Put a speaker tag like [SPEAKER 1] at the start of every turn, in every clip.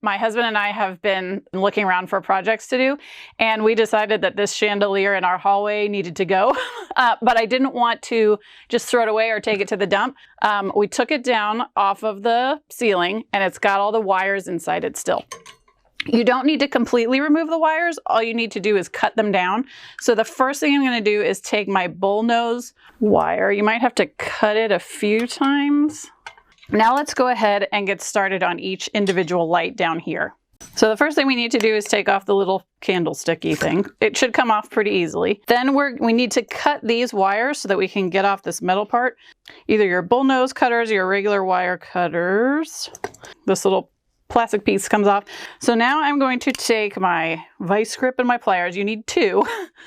[SPEAKER 1] My husband and I have been looking around for projects to do, and we decided that this chandelier in our hallway needed to go, but I didn't want to just throw it away or take it to the dump. We took it down off of the ceiling, and it's got all the wires inside it still. You don't need to completely remove the wires. All you need to do is cut them down. So the first thing I'm going to do is take my bullnose wire. You might have to cut it a few times. Now let's go ahead and get started on each individual light down here. So the first thing we need to do is take off the little candlesticky thing. It should come off pretty easily. Then we need to cut these wires so that we can get off this metal part. Either your bullnose cutters or your regular wire cutters. This little plastic piece comes off. So now I'm going to take my vice grip and my pliers. You need two.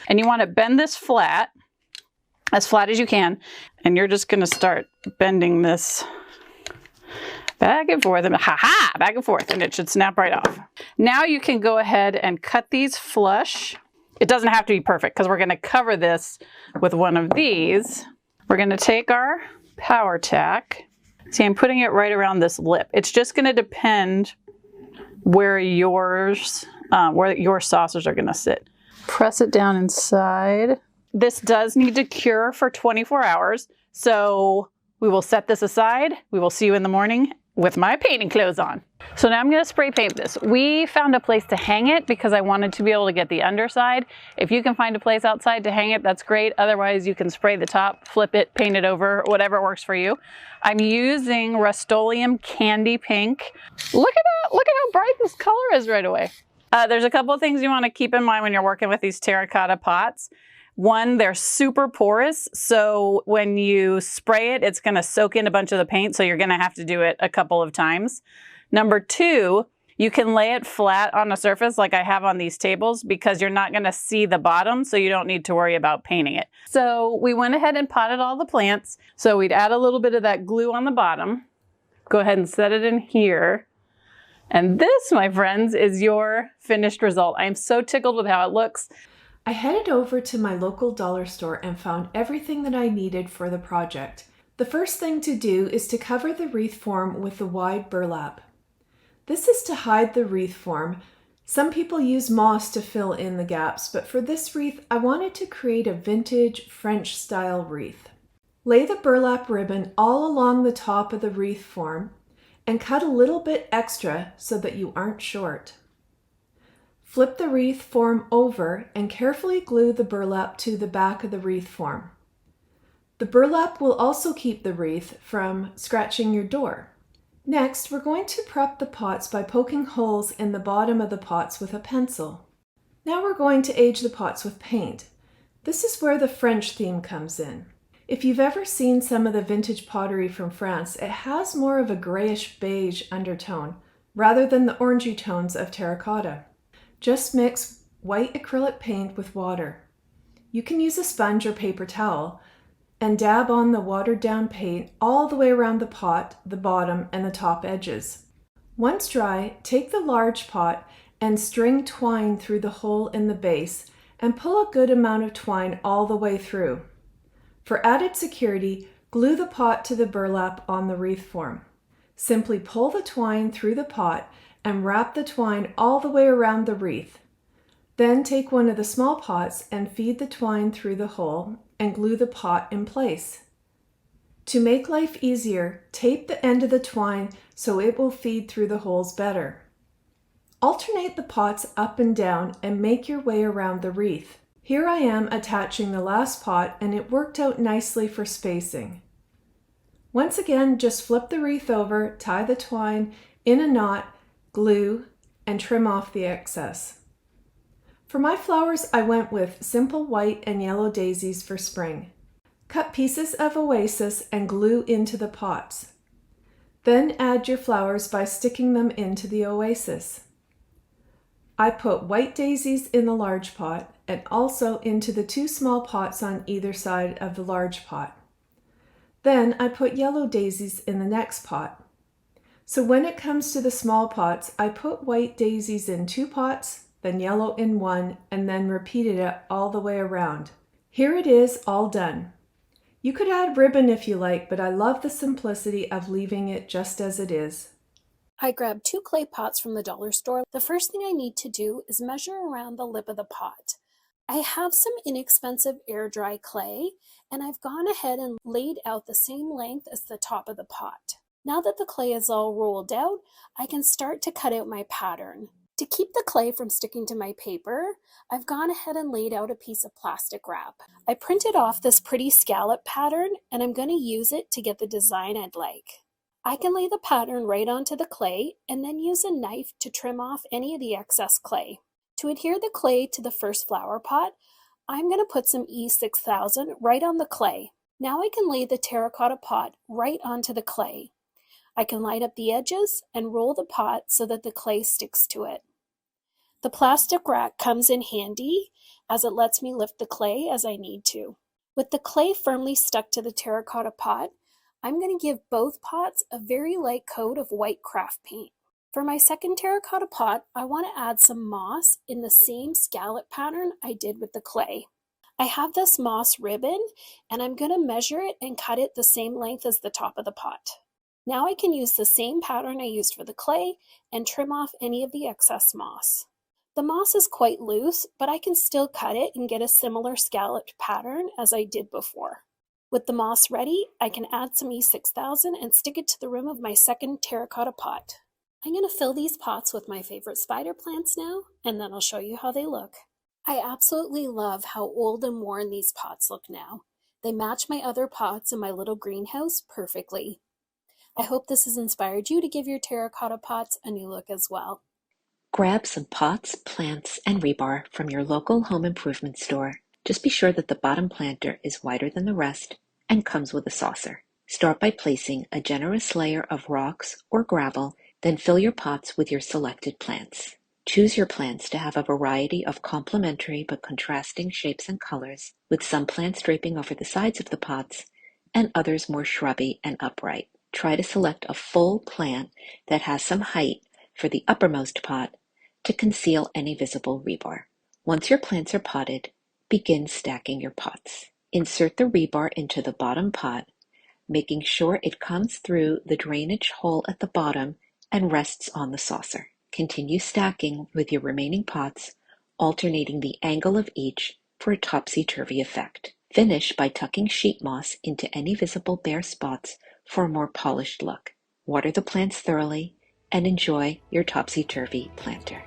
[SPEAKER 1] And you want to bend this flat as you can. And you're just going to start bending this back and forth, and back and forth, and it should snap right off. Now you can go ahead and cut these flush. It doesn't have to be perfect because we're going to cover this with one of these. We're going to take our power tack. See, I'm putting it right around this lip. It's just going to depend where your saucers are going to sit. Press it down inside. This does need to cure for 24 hours, so we will set this aside. We will see you in the morning with my painting clothes on. So now I'm going to spray paint this. We found a place to hang it because I wanted to be able to get the underside. If you can find a place outside to hang it, that's great. Otherwise, you can spray the top, flip it, paint it over, whatever works for you. I'm using Rust-Oleum Candy Pink. Look at that. Look at how bright this color is right away. There's a couple of things you want to keep in mind when you're working with these terracotta pots. One, they're super porous, so when you spray it, it's going to soak in a bunch of the paint, so you're going to have to do it a couple of times. Number two, you can lay it flat on a surface like I have on these tables because you're not going to see the bottom, so you don't need to worry about painting it. So we went ahead and potted all the plants. So we'd add a little bit of that glue on the bottom. Go ahead and set it in here. And this, my friends, is your finished result. I'm so tickled with how it looks.
[SPEAKER 2] I headed over to my local dollar store and found everything that I needed for the project. The first thing to do is to cover the wreath form with the wide burlap. This is to hide the wreath form. Some people use moss to fill in the gaps, but for this wreath, I wanted to create a vintage French style wreath. Lay the burlap ribbon all along the top of the wreath form and cut a little bit extra so that you aren't short. Flip the wreath form over and carefully glue the burlap to the back of the wreath form. The burlap will also keep the wreath from scratching your door. Next, we're going to prep the pots by poking holes in the bottom of the pots with a pencil. Now we're going to age the pots with paint. This is where the French theme comes in. If you've ever seen some of the vintage pottery from France, it has more of a grayish beige undertone rather than the orangey tones of terracotta. Just mix white acrylic paint with water. You can use a sponge or paper towel and dab on the watered down paint all the way around the pot, the bottom, and the top edges. Once dry, take the large pot and string twine through the hole in the base and pull a good amount of twine all the way through. For added security, glue the pot to the burlap on the wreath form. Simply pull the twine through the pot and wrap the twine all the way around the wreath. Then take one of the small pots and feed the twine through the hole and glue the pot in place. To make life easier, tape the end of the twine so it will feed through the holes better. Alternate the pots up and down and make your way around the wreath. Here I am attaching the last pot, and it worked out nicely for spacing. Once again, just flip the wreath over, tie the twine in a knot, glue, and trim off the excess. For my flowers, I went with simple white and yellow daisies for spring. Cut pieces of oasis and glue into the pots. Then add your flowers by sticking them into the oasis. I put white daisies in the large pot and also into the two small pots on either side of the large pot. Then I put yellow daisies in the next pot. So when it comes to the small pots, I put white daisies in two pots, then yellow in one, and then repeated it all the way around. Here it is, all done. You could add ribbon if you like, but I love the simplicity of leaving it just as it is.
[SPEAKER 3] I grabbed 2 clay pots from the dollar store. The first thing I need to do is measure around the lip of the pot. I have some inexpensive air dry clay, and I've gone ahead and laid out the same length as the top of the pot. Now that the clay is all rolled out, I can start to cut out my pattern. To keep the clay from sticking to my paper, I've gone ahead and laid out a piece of plastic wrap. I printed off this pretty scallop pattern, and I'm going to use it to get the design I'd like. I can lay the pattern right onto the clay and then use a knife to trim off any of the excess clay. To adhere the clay to the first flower pot, I'm going to put some E6000 right on the clay. Now I can lay the terracotta pot right onto the clay. I can line up the edges and roll the pot so that the clay sticks to it. The plastic rack comes in handy as it lets me lift the clay as I need to. With the clay firmly stuck to the terracotta pot, I'm going to give both pots a very light coat of white craft paint. For my second terracotta pot, I want to add some moss in the same scallop pattern I did with the clay. I have this moss ribbon, and I'm going to measure it and cut it the same length as the top of the pot. Now I can use the same pattern I used for the clay and trim off any of the excess moss. The moss is quite loose, but I can still cut it and get a similar scalloped pattern as I did before. With the moss ready, I can add some E6000 and stick it to the rim of my second terracotta pot. I'm going to fill these pots with my favorite spider plants now, and then I'll show you how they look. I absolutely love how old and worn these pots look now. They match my other pots in my little greenhouse perfectly. I hope this has inspired you to give your terracotta pots a new look as well.
[SPEAKER 4] Grab some pots, plants, and rebar from your local home improvement store. Just be sure that the bottom planter is wider than the rest and comes with a saucer. Start by placing a generous layer of rocks or gravel, then fill your pots with your selected plants. Choose your plants to have a variety of complementary but contrasting shapes and colors, with some plants draping over the sides of the pots and others more shrubby and upright. Try to select a full plant that has some height for the uppermost pot to conceal any visible rebar. Once your plants are potted, begin stacking your pots. Insert the rebar into the bottom pot, making sure it comes through the drainage hole at the bottom and rests on the saucer. Continue stacking with your remaining pots, alternating the angle of each for a topsy-turvy effect. Finish by tucking sheet moss into any visible bare spots for a more polished look. Water the plants thoroughly and enjoy your topsy-turvy planter.